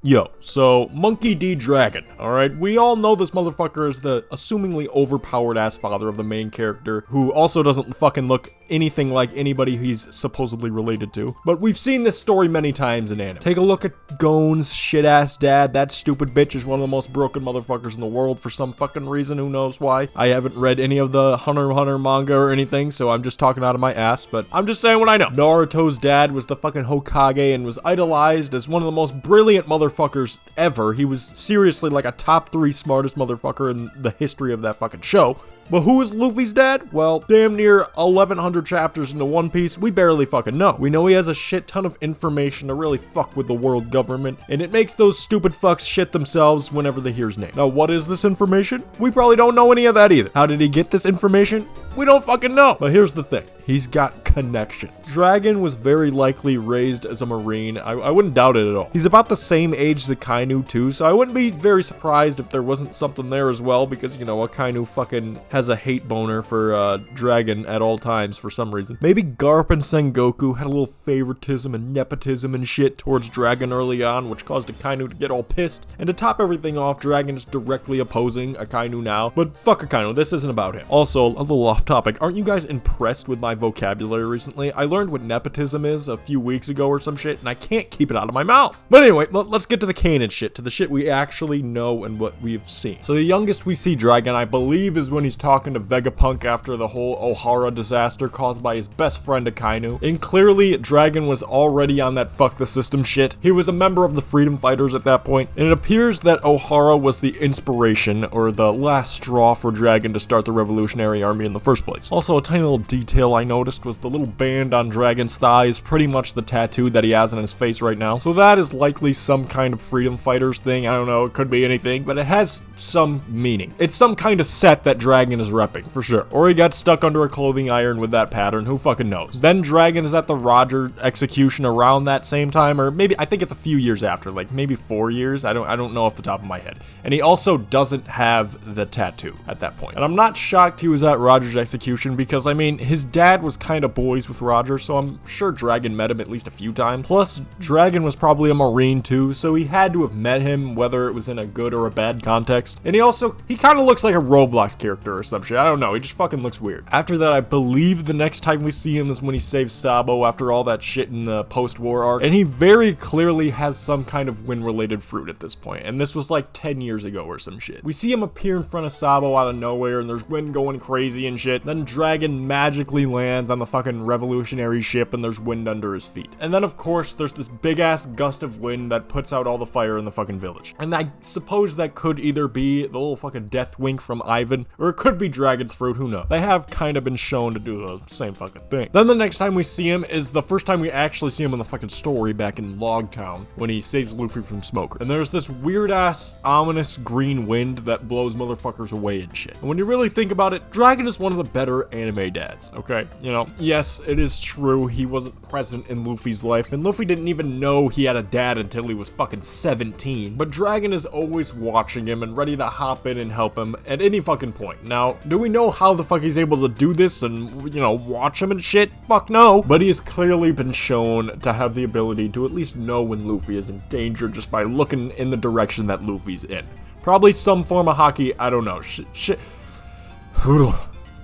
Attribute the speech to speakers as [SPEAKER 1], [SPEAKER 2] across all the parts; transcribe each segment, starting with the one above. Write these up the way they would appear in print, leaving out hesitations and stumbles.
[SPEAKER 1] Yo, so Monkey D. Dragon, alright? We all know this motherfucker is the assumingly overpowered ass father of the main character, who also doesn't fucking look anything like anybody he's supposedly related to. But we've seen this story many times in anime. Take a look at Gon's shit ass dad. That stupid bitch is one of the most broken motherfuckers in the world for some fucking reason, who knows why. I haven't read any of the Hunter x Hunter manga or anything, so I'm just talking out of my ass, but I'm just saying what I know. Naruto's dad was the fucking Hokage and was idolized as one of the most brilliant motherfuckers ever. He was seriously like a top 3 smartest motherfucker in the history of that fucking show. But who is Luffy's dad? Well, damn near 1100 chapters into One Piece, we barely fucking know. We know he has a shit ton of information to really fuck with the world government, and it makes those stupid fucks shit themselves whenever they hear his name. Now, what is this information? We probably don't know any of that either. How did he get this information? We don't fucking know. But here's the thing. He's got connections. Dragon was very likely raised as a Marine. I wouldn't doubt it at all. He's about the same age as Akainu too, so I wouldn't be very surprised if there wasn't something there as well, because, you know, Akainu fucking has a hate boner for Dragon at all times for some reason. Maybe Garp and Sengoku had a little favoritism and nepotism and shit towards Dragon early on, which caused Akainu to get all pissed. And to top everything off, Dragon is directly opposing Akainu now. But fuck Akainu, this isn't about him. Also, a little off topic, aren't you guys impressed with my vocabulary recently? I learned what nepotism is a few weeks ago or some shit, and I can't keep it out of my mouth. But anyway, let's get to the canon shit, to the shit we actually know and what we've seen. So the youngest we see Dragon, I believe, is when he's talking to Vegapunk after the whole Ohara disaster caused by his best friend Akainu. And clearly, Dragon was already on that fuck the system shit. He was a member of the Freedom Fighters at that point, and it appears that Ohara was the inspiration, or the last straw for Dragon to start the Revolutionary Army in the first place. Also, a tiny little detail I noticed was the little band on Dragon's thigh is pretty much the tattoo that he has on his face right now. So that is likely some kind of Freedom Fighters thing. I don't know, it could be anything, but it has some meaning. It's some kind of set that Dragon is repping, for sure. Or he got stuck under a clothing iron with that pattern, who fucking knows. Then Dragon is at the Roger execution around that same time, or maybe, I think it's a few years after, like maybe 4 years, I don't know off the top of my head. And he also doesn't have the tattoo at that point. And I'm not shocked he was at Roger's execution, because I mean, his dad was kind of boys with Roger, so I'm sure Dragon met him at least a few times. Plus, Dragon was probably a Marine too, so he had to have met him, whether it was in a good or a bad context. And he kind of looks like a Roblox character or some shit. I don't know, he just fucking looks weird. After that, I believe the next time we see him is when he saves Sabo after all that shit in the post-war arc. And he very clearly has some kind of wind-related fruit at this point. And this was like 10 years ago or some shit. We see him appear in front of Sabo out of nowhere, and there's wind going crazy and shit. Then Dragon magically lands on the fucking revolutionary ship, and there's wind under his feet. And then, of course, there's this big-ass gust of wind that puts out all the fire in the fucking village. And I suppose that could either be the little fucking death wink from Ivan, or it could be Dragon's fruit, who knows. They have kind of been shown to do the same fucking thing. Then the next time we see him is the first time we actually see him in the fucking story back in Logtown, when he saves Luffy from Smoker. And there's this weird-ass, ominous green wind that blows motherfuckers away and shit. And when you really think about it, Dragon is one of the better anime dads, okay? You know, yes, it is true he wasn't present in Luffy's life, and Luffy didn't even know he had a dad until he was fucking 17. But Dragon is always watching him and ready to hop in and help him at any fucking point. Now, do we know how the fuck he's able to do this and, you know, watch him and shit? Fuck no. But he has clearly been shown to have the ability to at least know when Luffy is in danger just by looking in the direction that Luffy's in. Probably some form of hockey, I don't know.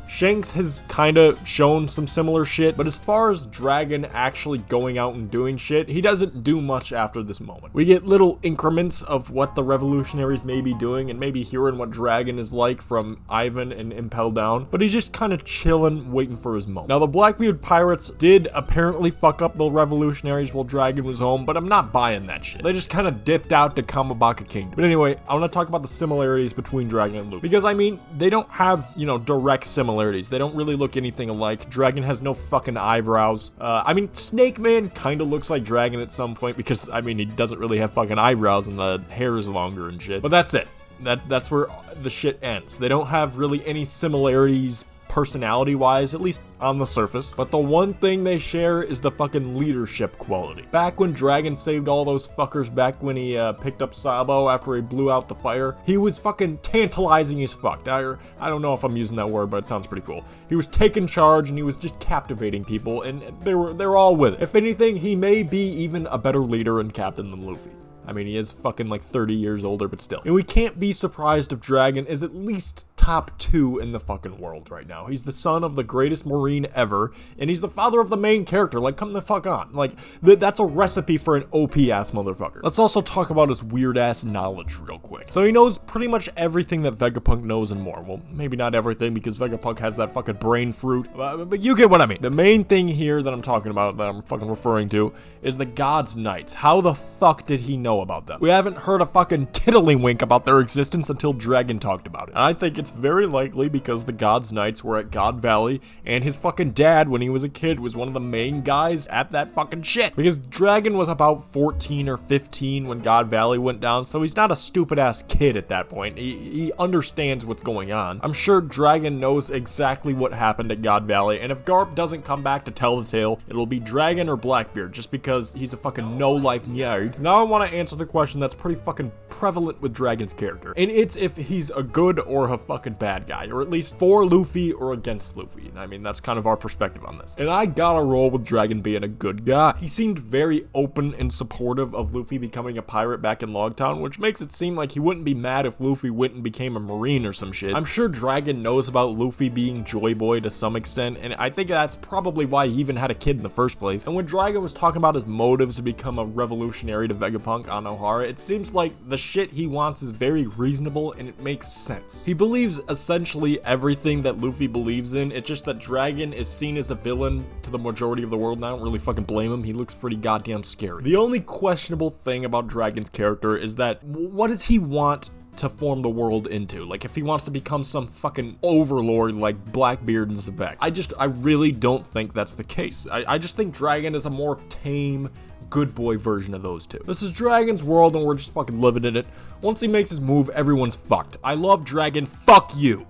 [SPEAKER 1] Shanks has kind of shown some similar shit, but as far as Dragon actually going out and doing shit, he doesn't do much after this moment. We get little increments of what the revolutionaries may be doing, and maybe hearing what Dragon is like from Ivan and Impel Down, but he's just kind of chilling, waiting for his moment. Now, the Blackbeard pirates did apparently fuck up the revolutionaries while Dragon was home, but I'm not buying that shit. They just kind of dipped out to Kamabaka Kingdom. But anyway, I want to talk about the similarities between Dragon and Luffy, because I mean, they don't have, you know, direct similarities. They don't really look anything alike. Dragon has no fucking eyebrows. I mean, Snake Man kind of looks like Dragon at some point, because, I mean, he doesn't really have fucking eyebrows and the hair is longer and shit. But that's it. That's where the shit ends. They don't have really any similarities personality-wise, at least on the surface. But the one thing they share is the fucking leadership quality. Back when Dragon saved all those fuckers, back when he picked up Sabo after he blew out the fire, he was fucking tantalizing as fuck. I don't know if I'm using that word, but it sounds pretty cool. He was taking charge and he was just captivating people, and they were all with it. If anything, he may be even a better leader and captain than Luffy. I mean, he is fucking like 30 years older, but still. And we can't be surprised if Dragon is at least top 2 in the fucking world right now. He's the son of the greatest Marine ever, and he's the father of the main character. Like, come the fuck on. Like, that's a recipe for an OP-ass motherfucker. Let's also talk about his weird-ass knowledge real quick. So he knows pretty much everything that Vegapunk knows and more. Well, maybe not everything, because Vegapunk has that fucking brain fruit, but you get what I mean. The main thing here that I'm talking about, that I'm fucking referring to, is the God's Knights. How the fuck did he know about them? We haven't heard a fucking tiddlywink about their existence until Dragon talked about it. And I think it's very likely because the God's Knights were at God Valley, and his fucking dad, when he was a kid, was one of the main guys at that fucking shit. Because Dragon was about 14 or 15 when God Valley went down, so he's not a stupid-ass kid at that point. He understands what's going on. I'm sure Dragon knows exactly what happened at God Valley, and if Garp doesn't come back to tell the tale, it'll be Dragon or Blackbeard, just because he's a fucking no-life nerd. Now I want to answer the question that's pretty fucking prevalent with Dragon's character, and it's if he's a good or a fucking bad guy, or at least for Luffy or against Luffy. I mean, that's kind of our perspective on this. And I gotta roll with Dragon being a good guy. He seemed very open and supportive of Luffy becoming a pirate back in Logtown, which makes it seem like he wouldn't be mad if Luffy went and became a Marine or some shit. I'm sure Dragon knows about Luffy being Joy Boy to some extent, and I think that's probably why he even had a kid in the first place. And when Dragon was talking about his motives to become a revolutionary to Vegapunk on Ohara, it seems like the shit he wants is very reasonable and it makes sense. He believes essentially everything that Luffy believes in. It's just that Dragon is seen as a villain to the majority of the world, and I don't really fucking blame him. He looks pretty goddamn scary. The only questionable thing about Dragon's character is that what does he want to form the world into? Like, if he wants to become some fucking overlord like Blackbeard and Zebek. I really don't think that's the case. I just think Dragon is a more tame, good boy version of those two. This is Dragon's world and we're just fucking living in it. Once he makes his move, everyone's fucked. I love Dragon, fuck you.